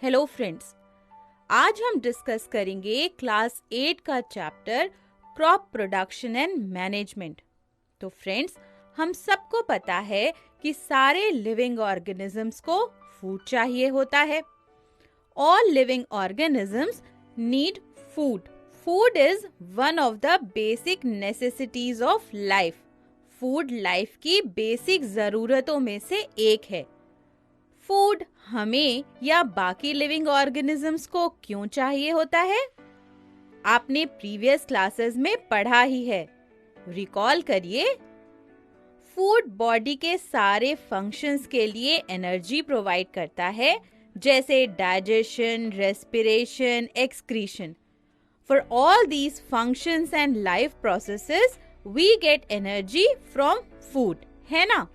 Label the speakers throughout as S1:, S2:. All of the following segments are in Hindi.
S1: हेलो फ्रेंड्स, आज हम डिस्कस करेंगे क्लास 8 का chapter crop production and management. तो फ्रेंड्स, हम सबको पता है कि सारे लिविंग ऑर्गेनिजम्स को फूड चाहिए होता है। All living organisms need food. Food is one of the basic necessities of life. Food life की बेसिक जरूरतों में से एक है। फूड हमें या बाकी लिविंग ऑर्गेनिजम्स को क्यों चाहिए होता है? आपने प्रीवियस क्लासेस में पढ़ा ही है। रिकॉल करिए। फूड बॉडी के सारे फंक्शंस के लिए एनर्जी प्रोवाइड करता है, जैसे digestion, respiration, excretion. For all these functions and life processes we get energy from food, है ना?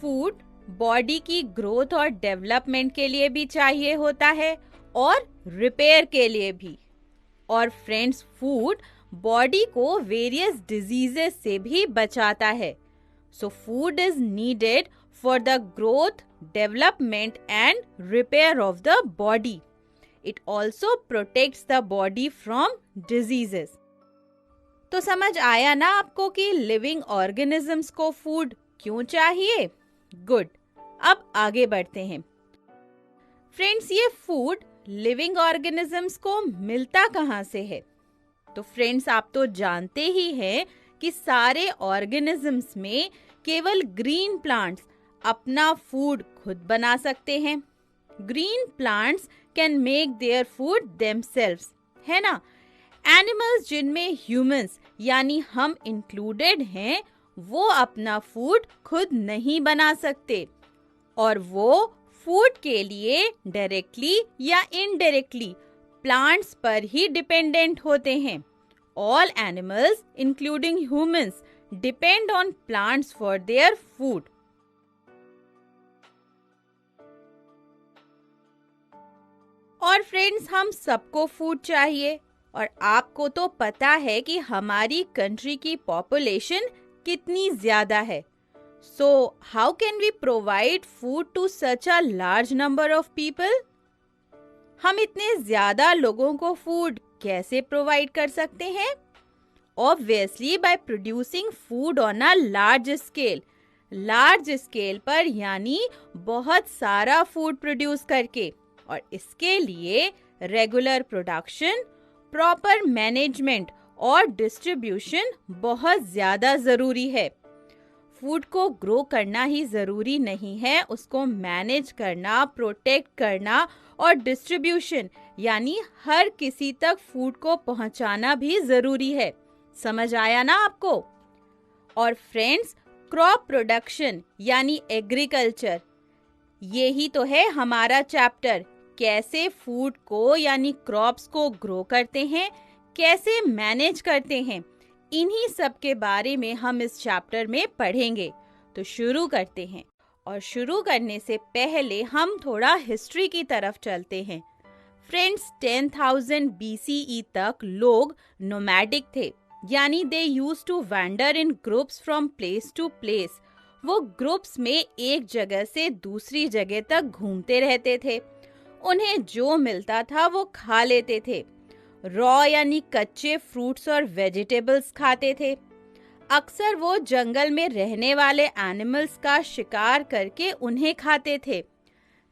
S1: फूड बॉडी की ग्रोथ और डेवलपमेंट के लिए भी चाहिए होता है और रिपेयर के लिए भी। और फ्रेंड्स, फूड बॉडी को वेरियस डिजीजेस से भी बचाता है। So food is needed for the growth, development and repair of the body. It also protects the body from diseases. तो समझ आया ना आपको कि लिविंग ऑर्गेनिजम्स को फूड क्यों चाहिए? गुड। अब आगे बढ़ते हैं। फ्रेंड्स, ये फूड लिविंग ऑर्गेनिजम्स को मिलता कहाँ से है? तो फ्रेंड्स, आप तो जानते ही हैं कि सारे ऑर्गेनिजम्स में केवल ग्रीन प्लांट्स अपना फूड खुद बना सकते हैं। Green plants can make their food themselves, है ना? एनिमल्स जिनमें ह्यूमंस यानी हम इंक्लूडेड हैं, वो अपना फूड खुद नहीं बना सकते और वो फूड के लिए डायरेक्टली या इनडायरेक्टली प्लांट्स पर ही डिपेंडेंट होते हैं। All animals including humans depend on plants for their food. और फ्रेंड्स, हम सबको फूड चाहिए और आपको तो पता है कि हमारी कंट्री की पॉपुलेशन कितनी ज्यादा है। So, how can we provide food to such a large number of people? हम इतने ज्यादा लोगों को फूड कैसे प्रोवाइड कर सकते हैं? Obviously, by producing food on a large scale. Large scale पर यानी बहुत सारा फूड प्रोड्यूस करके। और इसके लिए रेगुलर प्रोडक्शन, प्रॉपर मैनेजमेंट और डिस्ट्रीब्यूशन बहुत ज्यादा जरूरी है। फूड को ग्रो करना ही जरूरी नहीं है, उसको मैनेज करना, प्रोटेक्ट करना और डिस्ट्रीब्यूशन यानी हर किसी तक फूड को पहुंचाना भी जरूरी है। समझ आया ना आपको? और फ्रेंड्स, क्रॉप प्रोडक्शन यानी एग्रीकल्चर, यही तो है हमारा चैप्टर। कैसे फूड को यानी क्रॉप्स को ग्रो करते हैं, कैसे मैनेज करते हैं, इन्हीं सब के बारे में हम इस चैप्टर में पढ़ेंगे। तो शुरू करते हैं। और शुरू करने से पहले हम थोड़ा हिस्ट्री की तरफ चलते हैं। फ्रेंड्स, 10,000 BCE तक लोग नोमैडिक थे, यानी they used to wander in groups from place to place. वो ग्रुप्स में एक जगह से दूसरी जगह तक घूमते रहते थे। उन्हें जो मिलता था वो खा लेते थे। रॉ यानी कच्चे फ्रूट्स और वेजिटेबल्स खाते थे। अक्सर वो जंगल में रहने वाले एनिमल्स का शिकार करके उन्हें खाते थे।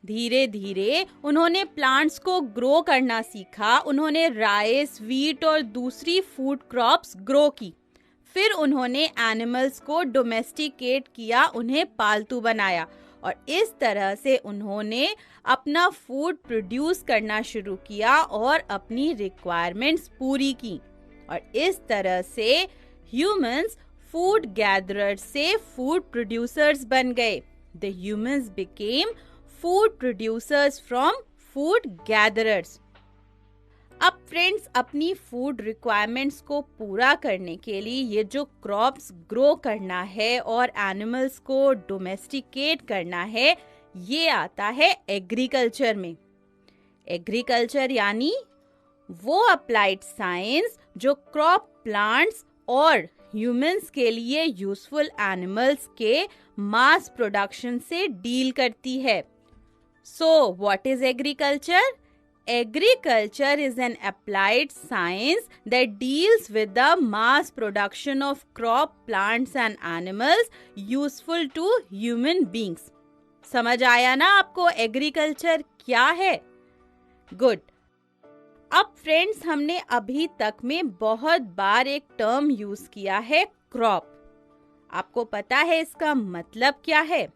S1: धीरे धीरे उन्होंने प्लांट्स को ग्रो करना सीखा। उन्होंने राइस, व्हीट और दूसरी फूड क्रॉप्स ग्रो की। फिर उन्होंने एनिमल्स को डोमेस्टिकेट किया, उन्हें पालतू बनाया और इस तरह से उन्होंने अपना फूड प्रोड्यूस करना शुरू किया और अपनी रिक्वायरमेंट्स पूरी की। और इस तरह से ह्यूमंस फूड गैदरर्स से फूड प्रोड्यूसर्स बन गए। The humans became food producers from food gatherers. अब फ्रेंड्स, अपनी फूड रिक्वायरमेंट्स को पूरा करने के लिए ये जो क्रॉप्स ग्रो करना है और एनिमल्स को डोमेस्टिकेट करना है, ये आता है एग्रीकल्चर में। एग्रीकल्चर यानी वो अप्लाइड साइंस जो क्रॉप, प्लांट्स और ह्यूमंस के लिए यूजफुल एनिमल्स के मास प्रोडक्शन से डील करती है। So, what is agriculture? Agriculture is an applied science that deals with the mass production of crop, plants and animals useful to human beings. समझ आया ना आपको एग्रीकल्चर क्या है? गुड. अब फ्रेंड्स, हमने अभी तक में बहुत बार एक टर्म यूज किया है, क्रॉप. आपको पता है इसका मतलब क्या है?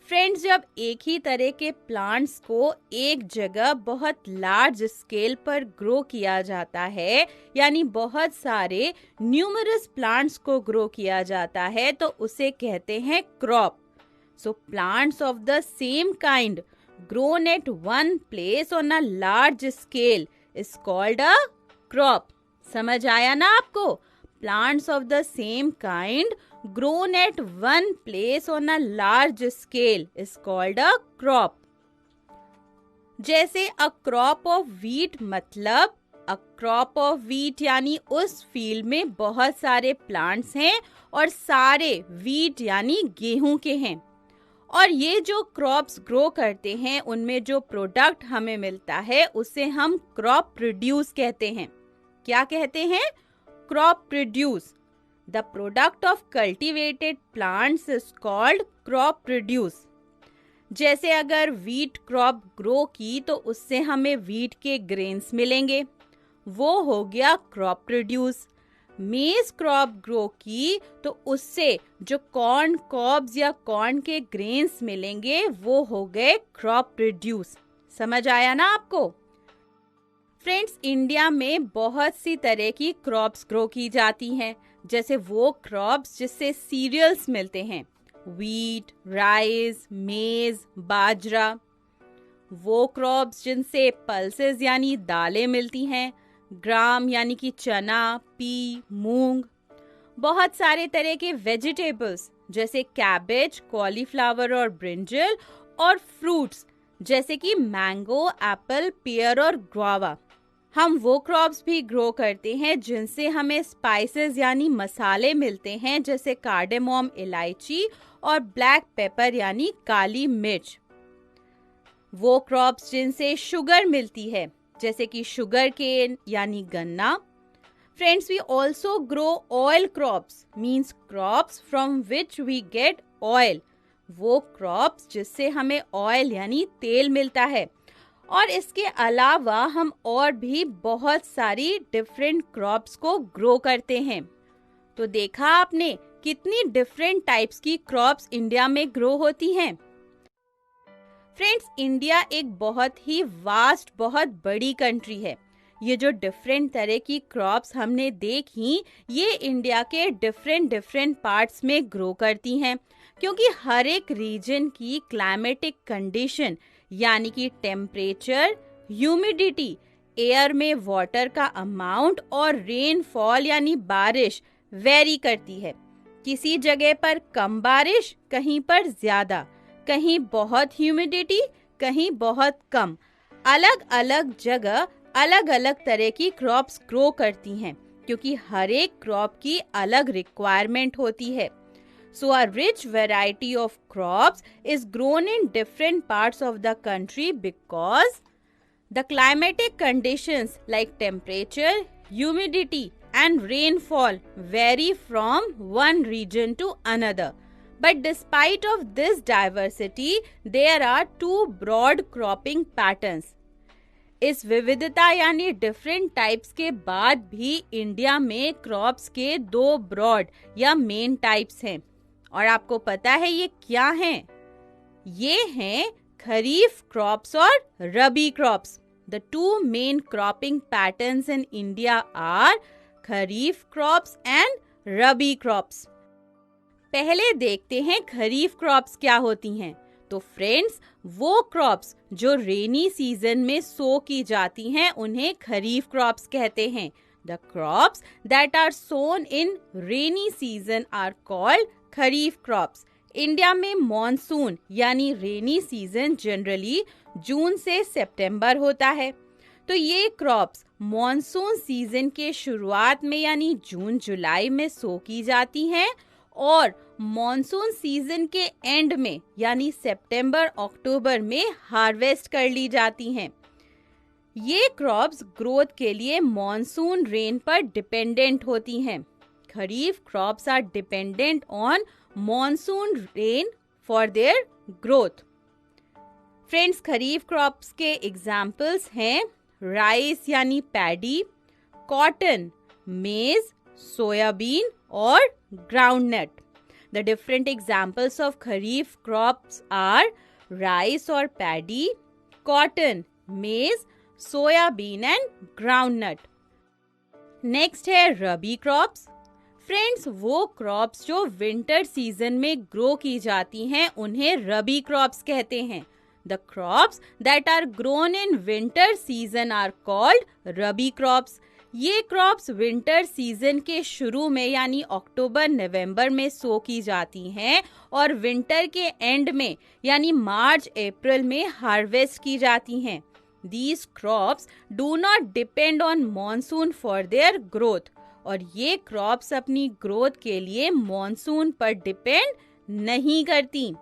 S1: फ्रेंड्स, जब एक ही तरह के प्लांट्स को एक जगह बहुत लार्ज स्केल पर ग्रो किया जाता है, यानी बहुत सारे न्यूमरस प्लांट्स को ग्रो किया जाता है, तो उसे कहते हैं crop. So plants of the same kind grown at one place on a large scale is called a crop. समझ आया ना आपको? Plants of the same kind grown at one place on a large scale is called a crop. जैसे a crop of wheat मतलब a crop of wheat यानी उस फील्ड में बहुत सारे प्लांट्स हैं और सारे wheat यानी गेहूं के हैं. और ये जो क्रॉप्स ग्रो करते हैं उनमें जो प्रोडक्ट हमें मिलता है उसे हम क्रॉप प्रोड्यूस कहते हैं. क्या कहते हैं? Crop produce. The product of cultivated plants is called crop produce. जैसे अगर wheat crop grow की तो उससे हमें wheat के grains मिलेंगे, वो हो गया crop produce. Maize crop grow की तो उससे जो corn cobs या corn के grains मिलेंगे वो हो गए crop produce. समझ आया ना आपको? फ्रेंड्स, इंडिया में बहुत सी तरह की क्रॉप्स ग्रो की जाती हैं, जैसे वो क्रॉप्स जिससे सीरियल्स मिलते हैं, व्हीट, राइस, मेज, बाजरा. वो क्रॉप्स जिनसे पल्सेस यानी दालें मिलती हैं, ग्राम यानी कि चना, पी, मूंग. बहुत सारे तरह के वेजिटेबल्स जैसे कैबेज, कॉलीफ्लावर और ब्रिंजल, और फ्रूट्स जैसे कि मैंगो, एप्पल, पियर और ग्वावा. हम वो क्रॉप्स भी ग्रो करते हैं जिनसे हमें स्पाइसेस यानी मसाले मिलते हैं, जैसे कार्डेमोम इलायची और ब्लैक पेपर यानी काली मिर्च. वो क्रॉप्स जिनसे शुगर मिलती है जैसे कि शुगर केन यानी गन्ना. Friends, we also grow oil crops, means crops from which we get oil. वो क्रॉप्स जिससे हमें ऑयल यानी तेल मिलता है. और इसके अलावा हम और भी बहुत सारी डिफरेंट क्रॉप्स को ग्रो करते हैं. तो देखा आपने कितनी डिफरेंट टाइप्स की क्रॉप्स इंडिया में ग्रो होती हैं. फ्रेंड्स, इंडिया एक बहुत ही वास्ट, बहुत बड़ी कंट्री है. ये जो डिफरेंट तरह की क्रॉप्स हमने देखी, ये इंडिया के डिफरेंट पार्ट्स में ग्रो करती हैं, क्योंकि हर एक रीजन की क्लाइमेटिक कंडीशन यानी कि टेम्परेचर, ह्यूमिडिटी, एयर में वाटर का अमाउंट और रेनफॉल यानी बारिश वेरी करती है. किसी जगह पर कम बारिश, कहीं पर ज्यादा, कहीं बहुत ह्यूमिडिटी, कहीं बहुत कम. अलग अलग जगह अलग अलग तरह की क्रॉप्स ग्रो करती हैं, क्योंकि हर एक क्रॉप की अलग रिक्वायरमेंट होती है. So a rich variety of crops is grown in different parts of the country because the climatic conditions like temperature, humidity and rainfall vary from one region to another. But despite of this diversity, there are two broad cropping patterns. इस विविधता यानी डिफरेंट टाइप्स के बाद भी इंडिया में क्रॉप्स के दो ब्रॉड या मेन टाइप्स हैं. और आपको पता है ये क्या हैं? ये हैं खरीफ क्रॉप्स और rabi crops. The two main cropping patterns in India are kharif crops and rabi crops. पहले देखते हैं खरीफ क्रॉप्स क्या होती हैं. तो फ्रेंड्स, वो क्रॉप्स जो रेनी सीजन में सो की जाती हैं उन्हें खरीफ क्रॉप्स कहते हैं. The crops that are sown in rainy season are called kharif crops. India में मॉनसून यानी रेनी सीजन जनरली जून से सितंबर होता है. तो ये क्रॉप्स मॉनसून सीजन के शुरुआत में यानी जून जुलाई में सो की जाती हैं और मॉनसून सीजन के एंड में यानी सितंबर अक्टूबर में हार्वेस्ट कर ली जाती हैं। ये क्रॉप्स ग्रोथ के लिए मॉनसून रेन पर डिपेंडेंट होती हैं। Kharif crops are dependent on monsoon rain for their growth. Friends, kharif crops के एग्जाम्पल्स हैं राइस यानी पैडी, कॉटन, मेज, सोयाबीन और groundnut. The different examples of kharif crops are rice और paddy, cotton, maize, soybean and groundnut. Next है रबी क्रॉप्स। फ्रेंड्स, वो क्रॉप्स जो विंटर सीजन में ग्रो की जाती हैं उन्हें रबी क्रॉप्स कहते हैं। The crops that are grown in winter season are called rabi crops. ये क्रॉप्स विंटर सीजन के शुरू में यानी अक्टूबर नवंबर में सो की जाती हैं और विंटर के एंड में यानी मार्च अप्रैल में हार्वेस्ट की जाती हैं। These crops do not depend on monsoon for their growth और ये क्रॉप्स अपनी ग्रोथ के लिए मॉनसून पर डिपेंड नहीं करती।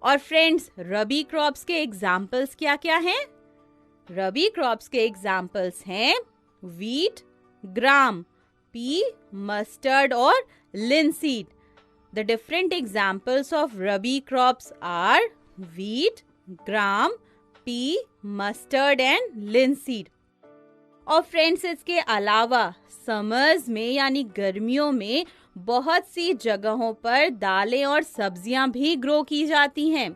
S1: और फ्रेंड्स, रबी क्रॉप्स के एग्जाम्पल्स क्या क्या हैं? रबी क्रॉप्स के एग्जाम्पल्स हैं वीट, ग्राम, पी, मस्टर्ड और linseed. The different examples of rabi crops are wheat, gram, pea, mustard and linseed. और फ्रेंड्स, इसके अलावा समर्स में यानी गर्मियों में बहुत सी जगहों पर दालें और सब्जियां भी ग्रो की जाती हैं।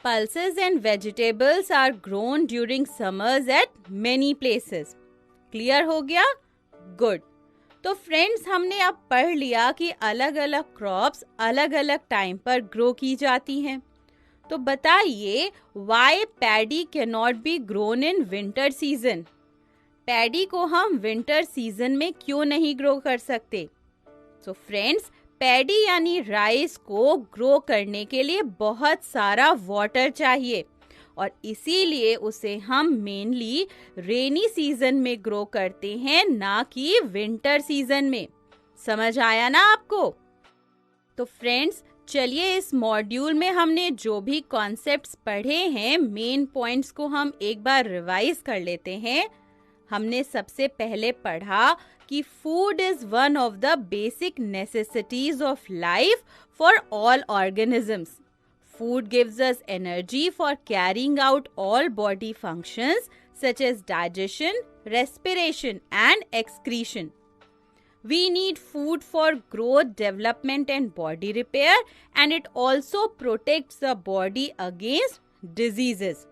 S1: Pulses and vegetables are grown during summers at many places. Clear हो गया? गुड। तो फ्रेंड्स, हमने अब पढ़ लिया कि अलग अलग क्रॉप्स अलग अलग टाइम पर ग्रो की जाती हैं। तो बताइए, why paddy can not be grown in winter season? Paddy को हम विंटर सीजन में क्यों नहीं ग्रो कर सकते? सो फ्रेंड्स, पैडी यानी राइस को ग्रो करने के लिए बहुत सारा वाटर चाहिए और इसीलिए उसे हम मेनली रेनी सीजन में ग्रो करते हैं, ना कि विंटर सीजन में। समझ आया ना आपको? तो फ्रेंड्स, चलिए इस मॉड्यूल में हमने जो भी कॉन्सेप्ट्स पढ़े हैं, मेन पॉइंट्स को हम एक बार रिवाइज कर लेते हैं। हमने सबसे पहले पढ़ा कि food is one of the basic necessities of life for all organisms. Food gives us energy for carrying out all body functions such as digestion, respiration, and excretion. We need food for growth, development, and body repair, and it also protects the body against diseases.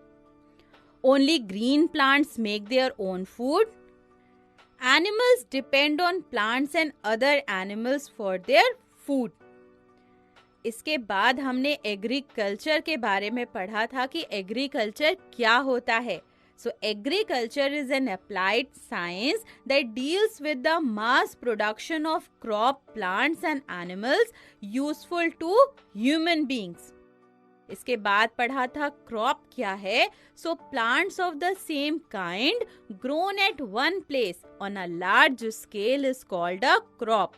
S1: Only green plants make their own food. Animals depend on plants and other animals for their food. इसके बाद हमने एग्रीकल्चर के बारे में पढ़ा था कि एग्रीकल्चर क्या होता है। So agriculture is an applied science that deals with the mass production of crop, plants and animals useful to human beings. इसके बाद पढ़ा था क्रॉप क्या है। So plants of the same kind grown at one place on a large scale is called a crop.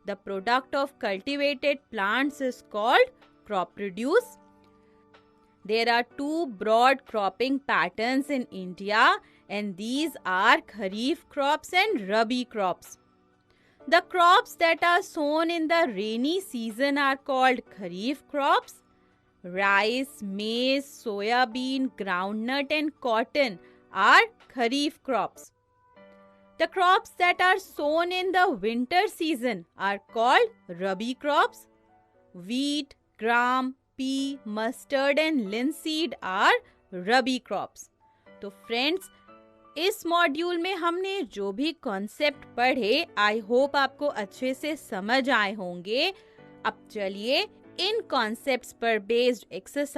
S1: The product of cultivated plants is called crop produce. There are two broad cropping patterns in India, and these are Kharif crops and Rabi crops. The crops that are sown in the rainy season are called Kharif crops. Rice, maize, soyabean, groundnut, and cotton are Kharif crops. The crops that are sown in the winter season are called Rabi crops. Wheat, gram, pea, mustard and linseed are Rabi crops. तो फ्रेंड्स, इस मॉड्यूल में हमने जो भी कॉन्सेप्ट पढ़े, आई होप आपको अच्छे से समझ आए होंगे। अब चलिए इन कॉन्सेप्ट्स पर बेस्ड एक्सरसाइज